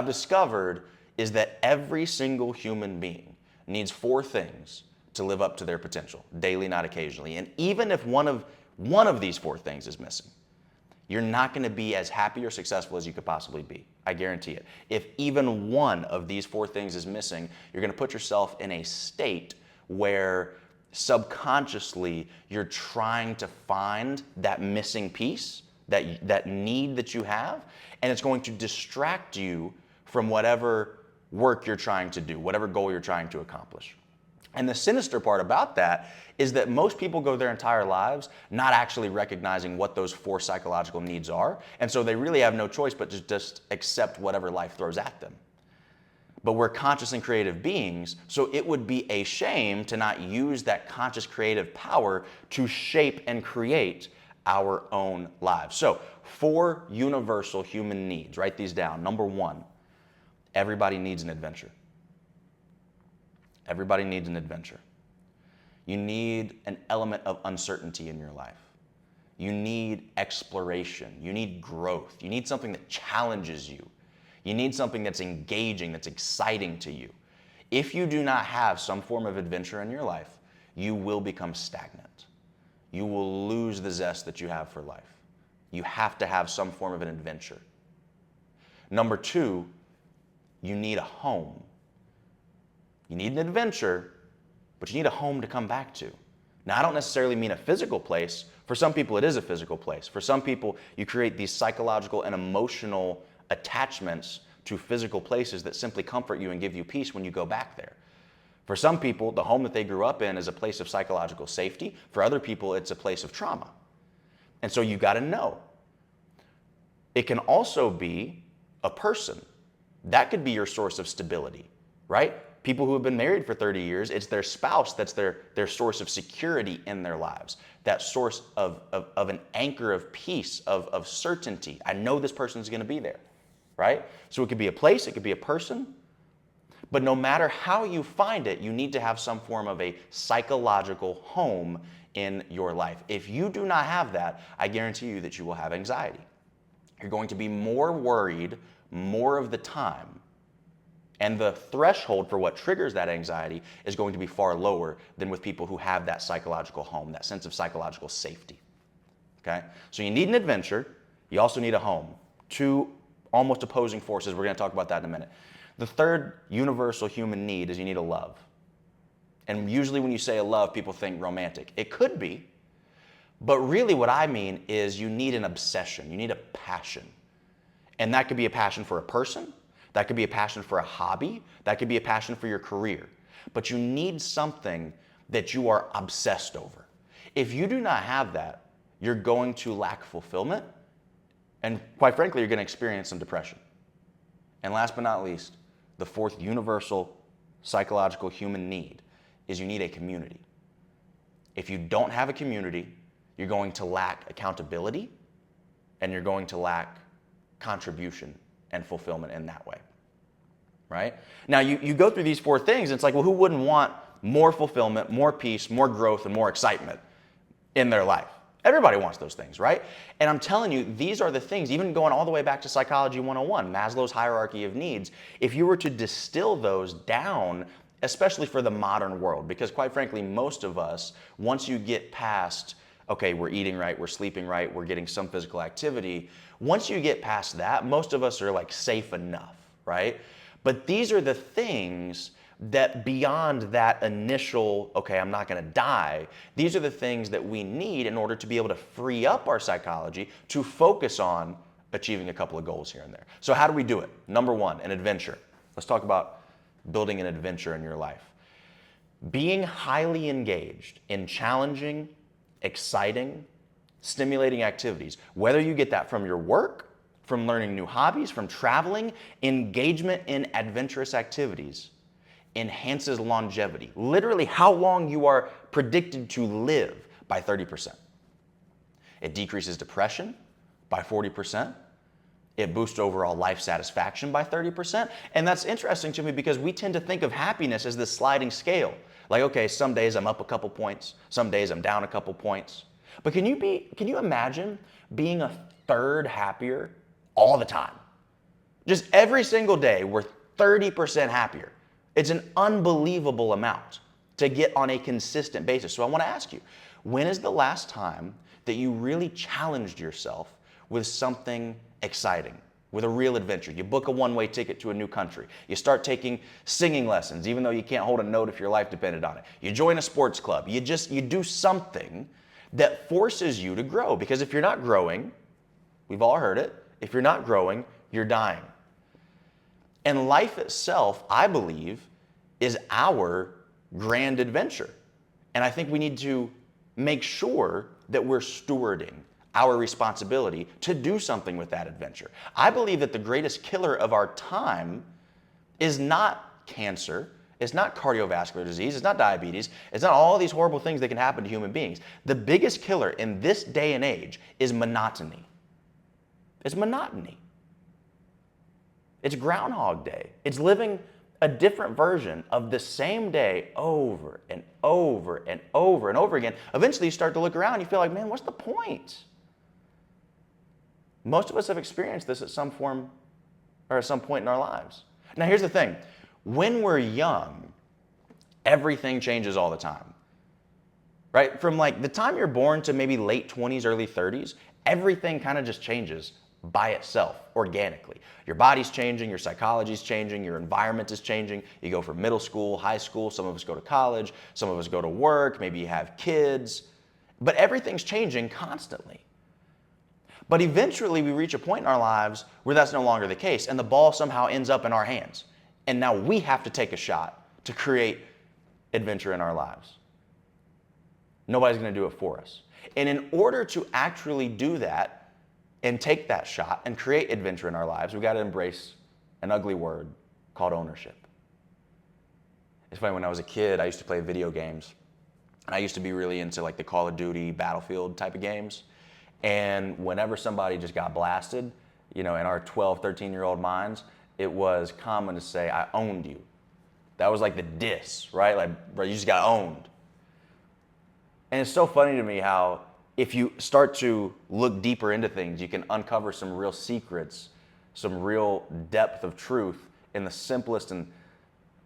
I've discovered is that every single human being needs four things to live up to their potential, daily, not occasionally. And even if one of these four things is missing, you're not going to be as happy or successful as you could possibly be. I guarantee it. If even one of these four things is missing, you're going to put yourself in a state where subconsciously you're trying to find that missing piece, that need that you have, and it's going to distract you from whatever work you're trying to do, whatever goal you're trying to accomplish. And the sinister part about that is that most people go their entire lives not actually recognizing what those four psychological needs are. And so they really have no choice but to just accept whatever life throws at them. But we're conscious and creative beings, so it would be a shame to not use that conscious creative power to shape and create our own lives. So, four universal human needs. Write these down. Number one, everybody needs an adventure. Everybody needs an adventure. You need an element of uncertainty in your life. You need exploration. You need growth. You need something that challenges you. You need something that's engaging, that's exciting to you. If you do not have some form of adventure in your life, you will become stagnant. You will lose the zest that you have for life. You have to have some form of an adventure. Number two, you need a home. You need an adventure, but you need a home to come back to. Now, I don't necessarily mean a physical place. For some people, it is a physical place. For some people, you create these psychological and emotional attachments to physical places that simply comfort you and give you peace when you go back there. For some people, the home that they grew up in is a place of psychological safety. For other people, it's a place of trauma. And so you got to know. It can also be a person. That could be your source of stability, right? People who have been married for 30 years, it's their spouse that's their source of security in their lives, that source of an anchor of peace, of certainty. I know this person's going to be there, right? So it could be a place, it could be a person, but no matter how you find it, you need to have some form of a psychological home in your life. If you do not have that, I guarantee you that you will have anxiety. You're going to be more worried more of the time. And the threshold for what triggers that anxiety is going to be far lower than with people who have that psychological home, that sense of psychological safety. Okay? So you need an adventure. You also need a home. Two almost opposing forces. We're going to talk about that in a minute. The third universal human need is you need a love. And usually when you say a love, people think romantic. It could be. But really what I mean is you need an obsession. You need a passion. And that could be a passion for a person. That could be a passion for a hobby. That could be a passion for your career. But you need something that you are obsessed over. If you do not have that, you're going to lack fulfillment. And quite frankly, you're going to experience some depression. And last but not least, the fourth universal psychological human need is you need a community. If you don't have a community, you're going to lack accountability and you're going to lack contribution and fulfillment in that way, right? Now, you go through these four things, and it's like, well, who wouldn't want more fulfillment, more peace, more growth, and more excitement in their life? Everybody wants those things, right? And I'm telling you, these are the things, even going all the way back to Psychology 101, Maslow's hierarchy of needs, if you were to distill those down, especially for the modern world, because quite frankly, most of us, once you get past, okay, we're eating right, we're sleeping right, we're getting some physical activity, once you get past that, most of us are like safe enough, right? But these are the things that beyond that initial, okay, I'm not gonna die, these are the things that we need in order to be able to free up our psychology to focus on achieving a couple of goals here and there. So how do we do it? Number one, an adventure. Let's talk about building an adventure in your life. Being highly engaged in challenging, exciting, stimulating activities, whether you get that from your work, from learning new hobbies, from traveling, engagement in adventurous activities enhances longevity. Literally how long you are predicted to live by 30%. It decreases depression by 40%. It boosts overall life satisfaction by 30%. And that's interesting to me because we tend to think of happiness as this sliding scale. Like, okay, some days I'm up a couple points, some days I'm down a couple points. But can you imagine being a third happier all the time? Just every single day, we're 30% happier. It's an unbelievable amount to get on a consistent basis. So I want to ask you, when is the last time that you really challenged yourself with something exciting, with a real adventure? You book a one-way ticket to a new country. You start taking singing lessons, even though you can't hold a note if your life depended on it. You join a sports club. You do something that forces you to grow. Because if you're not growing, we've all heard it, if you're not growing, you're dying. And life itself, I believe, is our grand adventure. And I think we need to make sure that we're stewarding our responsibility to do something with that adventure. I believe that the greatest killer of our time is not cancer, it's not cardiovascular disease, it's not diabetes, it's not all these horrible things that can happen to human beings. The biggest killer in this day and age is monotony. It's monotony. It's Groundhog Day. It's living a different version of the same day over and over and over and over again. Eventually you start to look around and you feel like, man, what's the point? Most of us have experienced this at some form or at some point in our lives. Now here's the thing. When we're young, everything changes all the time. Right? From like the time you're born to maybe late 20s, early 30s, everything kind of just changes by itself, organically. Your body's changing, your psychology's changing, your environment is changing. You go from middle school, high school, some of us go to college, some of us go to work, maybe you have kids, but everything's changing constantly. But eventually we reach a point in our lives where that's no longer the case, and the ball somehow ends up in our hands. And now we have to take a shot to create adventure in our lives. Nobody's going to do it for us. And in order to actually do that, and take that shot and create adventure in our lives, we've got to embrace an ugly word called ownership. It's funny, when I was a kid, I used to play video games. And I used to be really into like the Call of Duty, Battlefield type of games. And whenever somebody just got blasted, in our 12, 13-year-old minds, it was common to say, I owned you. That was like the diss, right? Like, bro, you just got owned. And it's so funny to me how if you start to look deeper into things, you can uncover some real secrets, some real depth of truth in the simplest and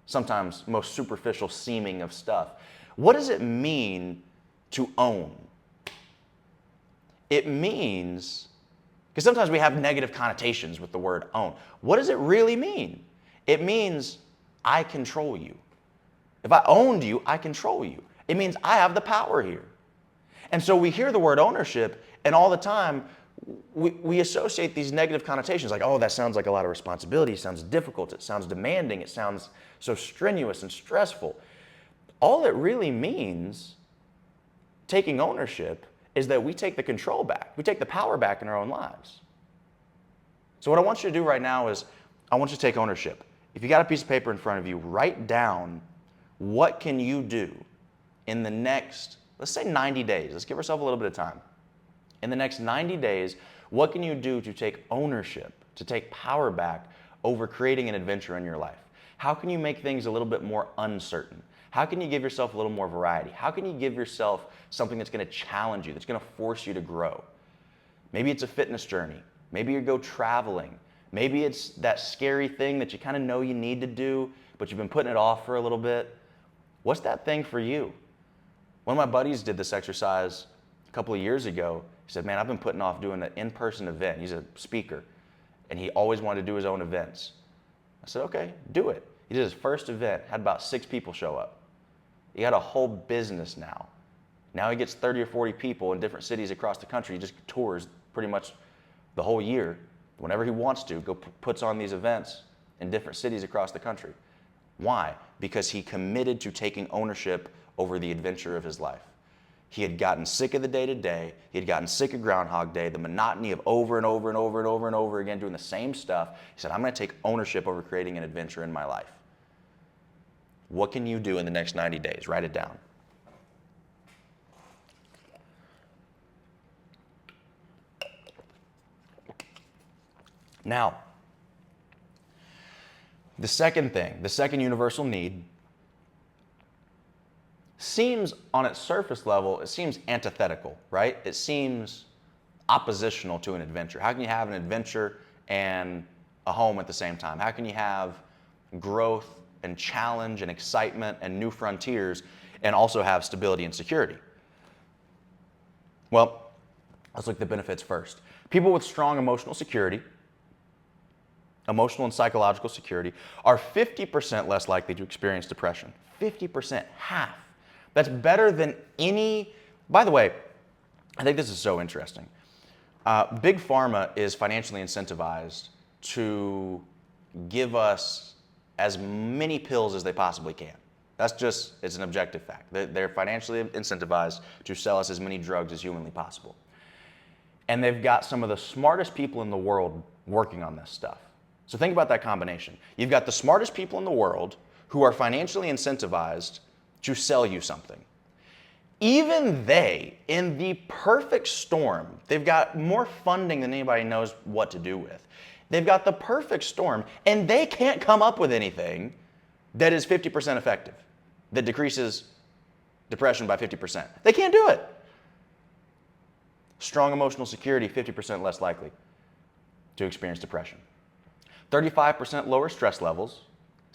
sometimes most superficial seeming of stuff. What does it mean to own? It means, because sometimes we have negative connotations with the word own. What does it really mean? It means I control you. If I owned you, I control you. It means I have the power here. And so we hear the word ownership, and all the time we associate these negative connotations like, oh, that sounds like a lot of responsibility, it sounds difficult, it sounds demanding, it sounds so strenuous and stressful. All it really means, taking ownership, is that we take the control back. We take the power back in our own lives. So what I want you to do right now is I want you to take ownership. If you got a piece of paper in front of you, write down what can you do in the next, let's say 90 days. Let's give ourselves a little bit of time. In the next 90 days, what can you do to take ownership, to take power back over creating an adventure in your life? How can you make things a little bit more uncertain? How can you give yourself a little more variety? How can you give yourself something that's going to challenge you, that's going to force you to grow? Maybe it's a fitness journey. Maybe you go traveling. Maybe it's that scary thing that you kind of know you need to do, but you've been putting it off for a little bit. What's that thing for you? One of my buddies did this exercise a couple of years ago. He said, man, I've been putting off doing an in-person event. He's a speaker, and he always wanted to do his own events. I said, okay, do it. He did his first event, had about 6 people show up. He got a whole business now. Now he gets 30 or 40 people in different cities across the country. He just tours pretty much the whole year. Whenever he wants to, puts on these events in different cities across the country. Why? Because he committed to taking ownership over the adventure of his life. He had gotten sick of the day-to-day. He had gotten sick of Groundhog Day, the monotony of over and over and over and over and over again doing the same stuff. He said, I'm going to take ownership over creating an adventure in my life. What can you do in the next 90 days? Write it down. Now, the second thing, the second universal need, seems on its surface level, it seems antithetical, right? It seems oppositional to an adventure. How can you have an adventure and a home at the same time? How can you have growth and challenge and excitement and new frontiers and also have stability and security? Well, let's look at the benefits first. People with strong emotional security, emotional and psychological security, are 50% less likely to experience depression. 50%, half. That's better than any, by the way, I think this is so interesting. Big Pharma is financially incentivized to give us as many pills as they possibly can. It's an objective fact. They're financially incentivized to sell us as many drugs as humanly possible. And they've got some of the smartest people in the world working on this stuff. So think about that combination. You've got the smartest people in the world who are financially incentivized to sell you something. Even they, in the perfect storm, they've got more funding than anybody knows what to do with. They've got the perfect storm, and they can't come up with anything that is 50% effective, that decreases depression by 50%. They can't do it. Strong emotional security, 50% less likely to experience depression. 35% lower stress levels,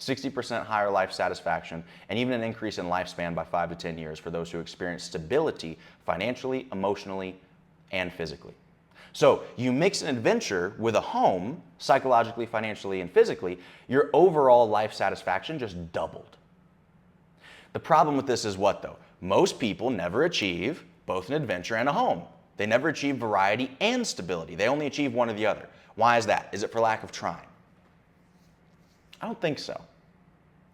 60% higher life satisfaction, and even an increase in lifespan by 5 to 10 years for those who experience stability financially, emotionally, and physically. So you mix an adventure with a home, psychologically, financially, and physically, your overall life satisfaction just doubled. The problem with this is what though? Most people never achieve both an adventure and a home. They never achieve variety and stability. They only achieve one or the other. Why is that? Is it for lack of trying? I don't think so.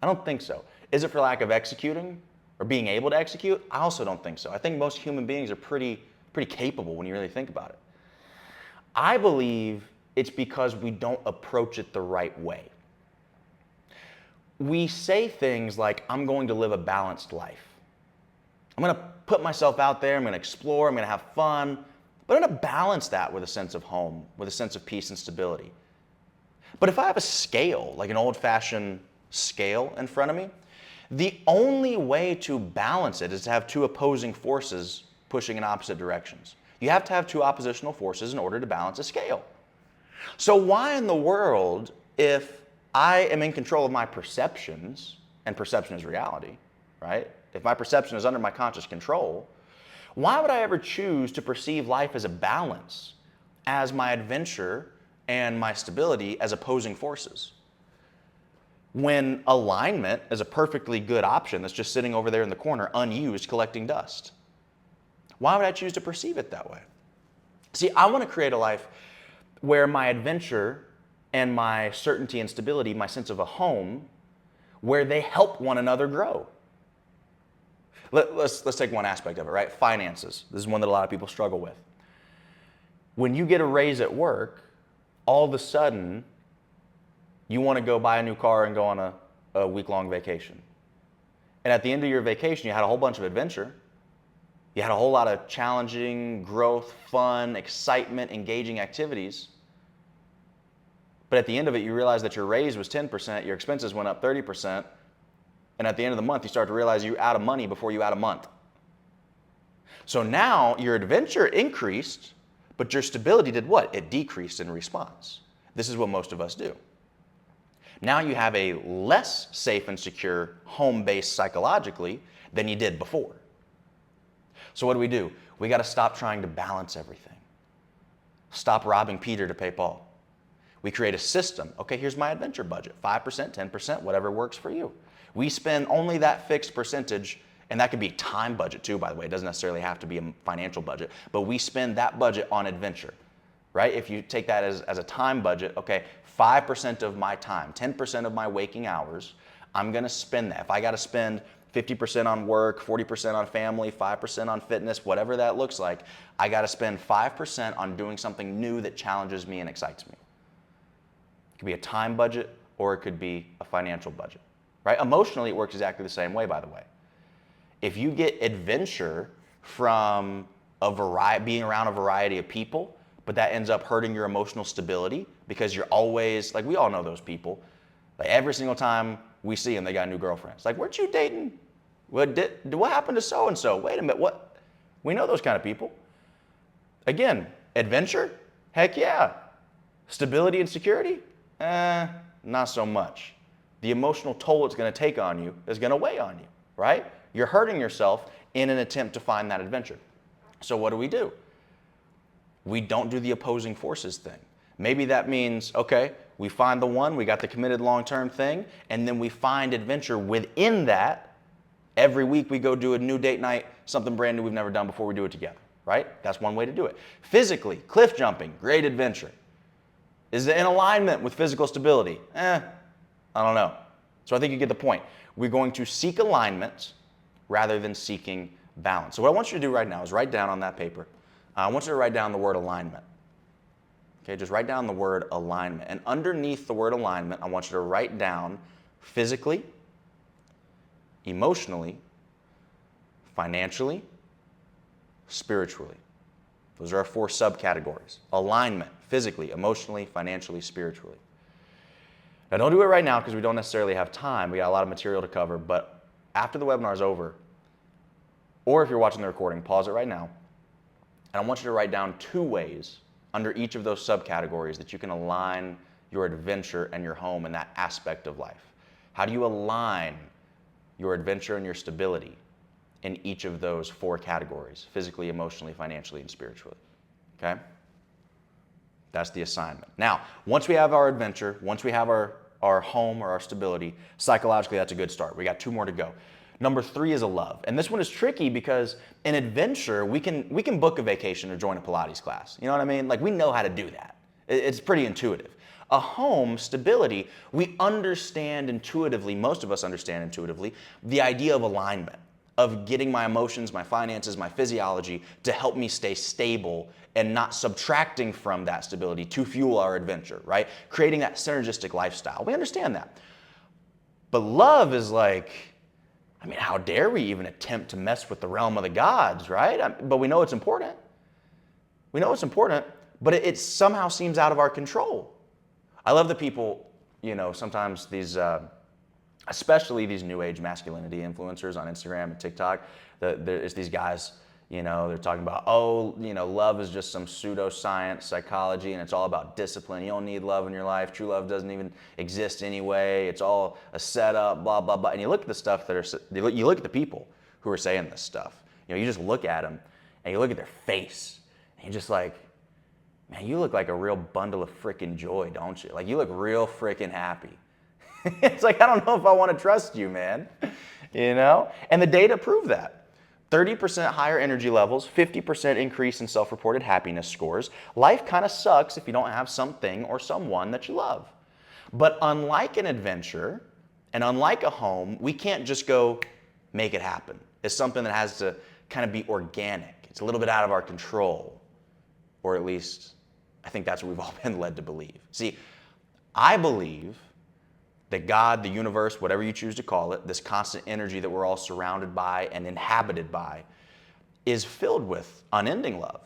I don't think so. Is it for lack of executing or being able to execute? I also don't think so. I think most human beings are pretty capable when you really think about it. I believe it's because we don't approach it the right way. We say things like, I'm going to live a balanced life. I'm going to put myself out there, I'm going to explore, I'm going to have fun, but I'm going to balance that with a sense of home, with a sense of peace and stability. But if I have a scale, like an old-fashioned scale in front of me, the only way to balance it is to have two opposing forces pushing in opposite directions. You have to have two oppositional forces in order to balance a scale. So why in the world, if I am in control of my perceptions, and perception is reality, right? If my perception is under my conscious control, why would I ever choose to perceive life as a balance, as my adventure and my stability as opposing forces? When alignment is a perfectly good option that's just sitting over there in the corner, unused, collecting dust. Why would I choose to perceive it that way? See, I want to create a life where my adventure and my certainty and stability, my sense of a home, where they help one another grow. Let's take one aspect of it, right? Finances. This is one that a lot of people struggle with. When you get a raise at work, all of a sudden, you want to go buy a new car and go on a week-long vacation. And at the end of your vacation, you had a whole bunch of adventure. You had a whole lot of challenging, growth, fun, excitement, engaging activities. But at the end of it, you realize that your raise was 10%, your expenses went up 30%, and at the end of the month, you start to realize you're out of money before you out a month. So now your adventure increased, but your stability did what? It decreased in response. This is what most of us do. Now you have a less safe and secure home base psychologically than you did before. So what do? We got to stop trying to balance everything. Stop robbing Peter to pay Paul. We create a system. Okay, here's my adventure budget. 5%, 10%, whatever works for you. We spend only that fixed percentage, and that could be time budget too, by the way. It doesn't necessarily have to be a financial budget, but we spend that budget on adventure, right? If you take that as a time budget, okay, 5% of my time, 10% of my waking hours, I'm going to spend that. If I got to spend 50% on work, 40% on family, 5% on fitness, whatever that looks like, I got to spend 5% on doing something new that challenges me and excites me. It could be a time budget or it could be a financial budget, right? Emotionally, it works exactly the same way, by the way. If you get adventure from being around a variety of people, but that ends up hurting your emotional stability because you're always, like we all know those people, like every single time we see them, they got new girlfriends. Like, weren't you dating? What happened to so-and-so? Wait a minute, what? We know those kind of people. Again, adventure? Heck yeah. Stability and security? Not so much. The emotional toll it's going to take on you is going to weigh on you, right? You're hurting yourself in an attempt to find that adventure. So what do? We don't do the opposing forces thing. Maybe that means, okay, we find the one, we got the committed long-term thing, and then we find adventure within that. Every week we go do a new date night, something brand new we've never done before, we do it together, right? That's one way to do it. Physically, cliff jumping, great adventure. Is it in alignment with physical stability? I don't know. So I think you get the point. We're going to seek alignment rather than seeking balance. So what I want you to do right now is write down on that paper, I want you to write down the word alignment. Okay, just write down the word alignment. And underneath the word alignment, I want you to write down physically, emotionally, financially, spiritually. Those are our 4 subcategories. Alignment, physically, emotionally, financially, spiritually. Now don't do it right now because we don't necessarily have time. We got a lot of material to cover, but after the webinar is over, or if you're watching the recording, pause it right now. And I want you to write down 2 ways under each of those subcategories that you can align your adventure and your home in that aspect of life. How do you align your adventure and your stability in each of those 4 categories, physically, emotionally, financially, and spiritually? Okay? That's the assignment. Now, once we have our adventure, once we have our home or our stability, psychologically, that's a good start. We got 2 more to go. Number 3 is a love. And this one is tricky because in adventure, we can book a vacation or join a Pilates class. You know what I mean? Like, we know how to do that. It's pretty intuitive. A home, stability, we understand intuitively, most of us understand intuitively, the idea of alignment, of getting my emotions, my finances, my physiology to help me stay stable and not subtracting from that stability to fuel our adventure, right? Creating that synergistic lifestyle. We understand that. But love is like, I mean, how dare we even attempt to mess with the realm of the gods, right? But we know it's important. We know it's important, but it somehow seems out of our control. I love the people, sometimes these, especially these new age masculinity influencers on Instagram and TikTok, there's these guys, they're talking about, love is just some pseudoscience psychology and it's all about discipline. You don't need love in your life. True love doesn't even exist anyway. It's all a setup, blah, blah, blah. And you look at the stuff you look at the people who are saying this stuff. You just look at them and you look at their face and you're just like, man, you look like a real bundle of freaking joy, don't you? Like, you look real freaking happy. It's like, I don't know if I want to trust you, man. And the data prove that. 30% higher energy levels, 50% increase in self-reported happiness scores. Life kind of sucks if you don't have something or someone that you love. But unlike an adventure and unlike a home, we can't just go make it happen. It's something that has to kind of be organic. It's a little bit out of our control, or at least I think that's what we've all been led to believe. See, I believe that God, the universe, whatever you choose to call it, this constant energy that we're all surrounded by and inhabited by, is filled with unending love.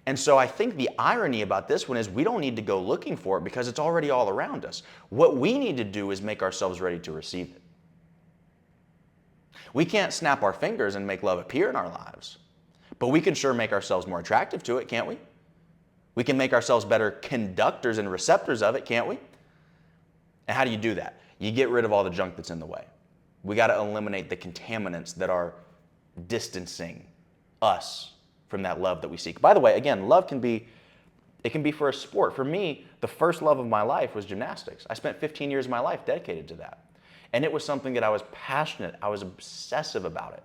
And so I think the irony about this one is we don't need to go looking for it because it's already all around us. What we need to do is make ourselves ready to receive it. We can't snap our fingers and make love appear in our lives, but we can sure make ourselves more attractive to it, can't we? We can make ourselves better conductors and receptors of it, can't we? And how do you do that? You get rid of all the junk that's in the way. We got to eliminate the contaminants that are distancing us from that love that we seek. By the way, again, love can be for a sport. For me, the first love of my life was gymnastics. I spent 15 years of my life dedicated to that. And it was something that I was passionate, I was obsessive about it.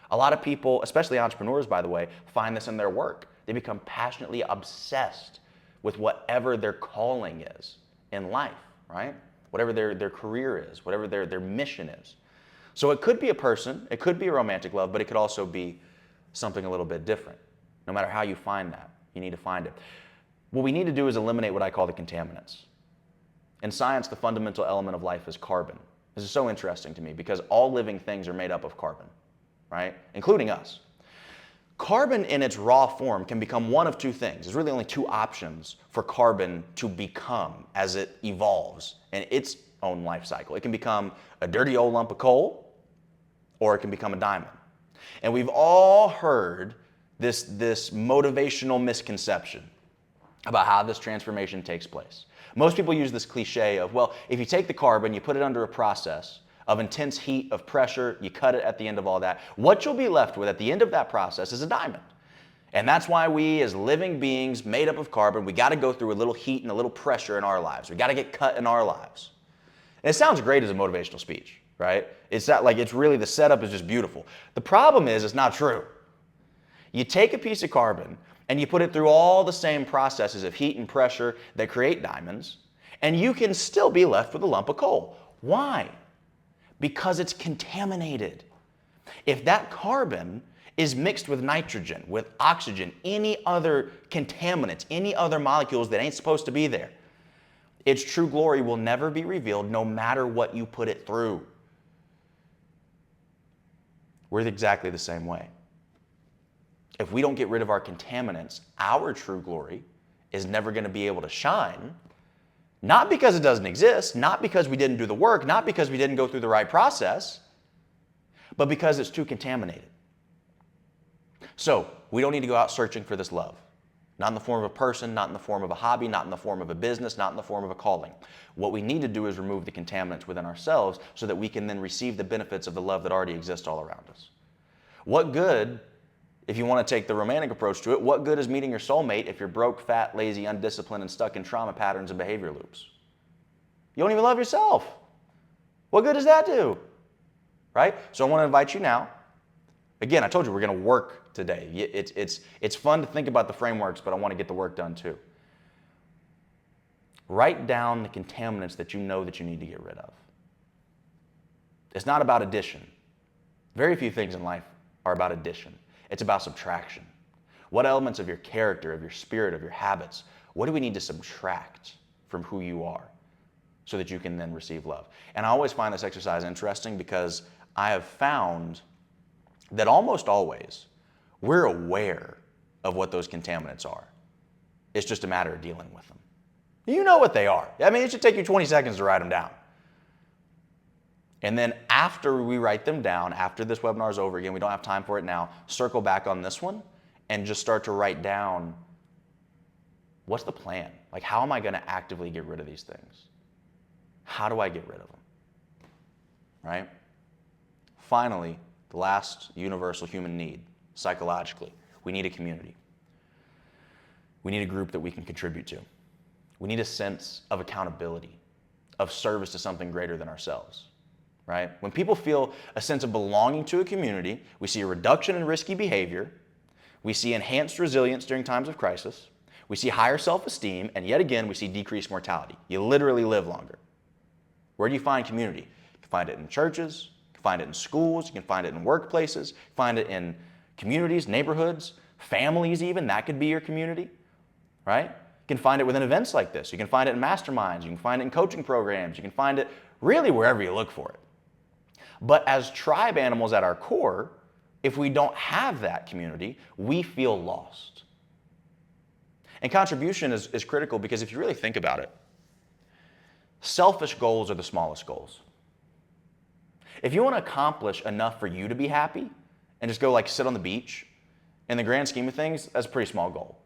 A lot of people, especially entrepreneurs, by the way, find this in their work. They become passionately obsessed with whatever their calling is in life, right? Whatever their career is, whatever their mission is. So it could be a person, it could be a romantic love, but it could also be something a little bit different. No matter how you find that, you need to find it. What we need to do is eliminate what I call the contaminants. In science, the fundamental element of life is carbon. This is so interesting to me because all living things are made up of carbon, right? Including us. Carbon in its raw form can become one of 2 things. There's really only 2 options for carbon to become as it evolves in its own life cycle. It can become a dirty old lump of coal, or it can become a diamond. And we've all heard this motivational misconception about how this transformation takes place. Most people use this cliche of, well, if you take the carbon, you put it under a process of intense heat, of pressure, you cut it at the end of all that, what you'll be left with at the end of that process is a diamond. And that's why we, as living beings made up of carbon, we got to go through a little heat and a little pressure in our lives. We got to get cut in our lives. And it sounds great as a motivational speech, right? It's not like it's really, the setup is just beautiful. The problem is it's not true. You take a piece of carbon and you put it through all the same processes of heat and pressure that create diamonds, and you can still be left with a lump of coal. Why? Because it's contaminated. If that carbon is mixed with nitrogen, with oxygen, any other contaminants, any other molecules that ain't supposed to be there, its true glory will never be revealed no matter what you put it through. We're exactly the same way. If we don't get rid of our contaminants, our true glory is never going to be able to shine, not because it doesn't exist, not because we didn't do the work, not because we didn't go through the right process, but because it's too contaminated. So, we don't need to go out searching for this love. Not in the form of a person, not in the form of a hobby, not in the form of a business, not in the form of a calling. What we need to do is remove the contaminants within ourselves so that we can then receive the benefits of the love that already exists all around us. What good, if you want to take the romantic approach to it, what good is meeting your soulmate if you're broke, fat, lazy, undisciplined, and stuck in trauma patterns and behavior loops? You don't even love yourself. What good does that do? Right? So I want to invite you now. Again, I told you we're going to work today. It's fun to think about the frameworks, but I want to get the work done too. Write down the contaminants that you know that you need to get rid of. It's not about addition. Very few things in life are about addition. It's about subtraction. What elements of your character, of your spirit, of your habits, what do we need to subtract from who you are so that you can then receive love? And I always find this exercise interesting because I have found that almost always we're aware of what those contaminants are. It's just a matter of dealing with them. You know what they are. I mean, it should take you 20 seconds to write them down. And then after we write them down, after this webinar is over, again, we don't have time for it now, circle back on this one and just start to write down, what's the plan? Like, how am I going to actively get rid of these things? How do I get rid of them? Right? Finally, the last universal human need, psychologically, we need a community. We need a group that we can contribute to. We need a sense of accountability, of service to something greater than ourselves, right? When people feel a sense of belonging to a community, we see a reduction in risky behavior, we see enhanced resilience during times of crisis, we see higher self-esteem, and yet again, we see decreased mortality. You literally live longer. Where do you find community? You can find it in churches, you can find it in schools, you can find it in workplaces, you can find it in communities, neighborhoods, families even, that could be your community, right? You can find it within events like this. You can find it in masterminds. You can find it in coaching programs. You can find it really wherever you look for it. But as tribe animals at our core, if we don't have that community, we feel lost. And contribution is critical because if you really think about it, selfish goals are the smallest goals. If you want to accomplish enough for you to be happy and just go like sit on the beach, in the grand scheme of things, that's a pretty small goal.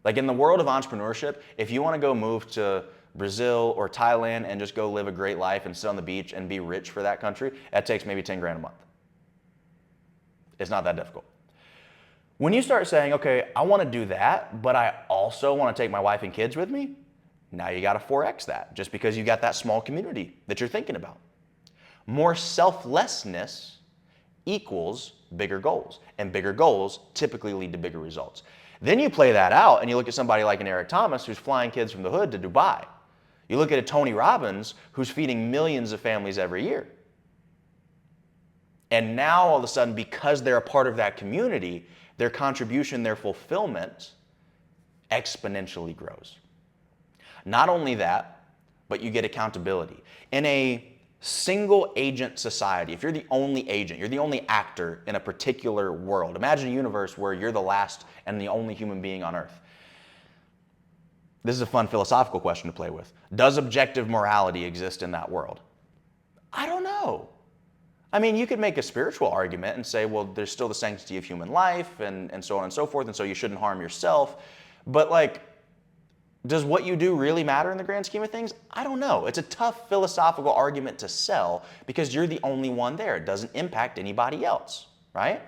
Like in the world of entrepreneurship, if you want to go move to Brazil or Thailand and just go live a great life and sit on the beach and be rich for that country, that takes maybe 10 grand a month. It's not that difficult. When you start saying, okay, I want to do that, but I also want to take my wife and kids with me, now you got to 4X that just because you got that small community that you're thinking about. More selflessness equals bigger goals, and bigger goals typically lead to bigger results. Then you play that out and you look at somebody like an Eric Thomas who's flying kids from the hood to Dubai. You look at a Tony Robbins who's feeding millions of families every year. And now all of a sudden, because they're a part of that community, their contribution, their fulfillment exponentially grows. Not only that, but you get accountability. In a single agent society, if you're the only agent, you're the only actor in a particular world. Imagine a universe where you're the last and the only human being on earth. This is a fun philosophical question to play with. Does objective morality exist in that world? I don't know. I mean, you could make a spiritual argument and say, well, there's still the sanctity of human life and so on and so forth, and so you shouldn't harm yourself. But like, Does what you do really matter in the grand scheme of things? I don't know. It's a tough philosophical argument to sell because you're the only one there. It doesn't impact anybody else, right?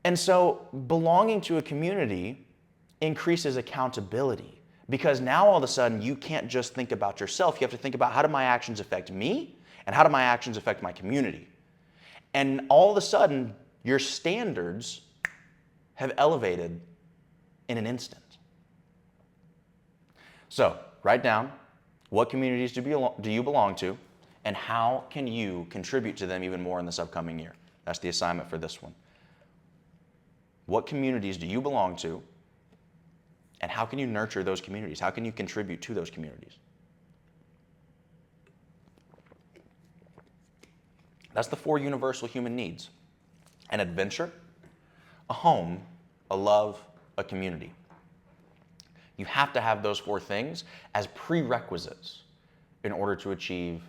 And so belonging to a community increases accountability because now all of a sudden you can't just think about yourself. You have to think about, how do my actions affect me and how do my actions affect my community? And all of a sudden your standards have elevated in an instant. So write down, what communities do you belong to, and how can you contribute to them even more in this upcoming year? That's the assignment for this one. What communities do you belong to, and how can you nurture those communities? How can you contribute to those communities? That's the 4 universal human needs: an adventure, a home, a love, a community. You have to have those 4 things as prerequisites in order to achieve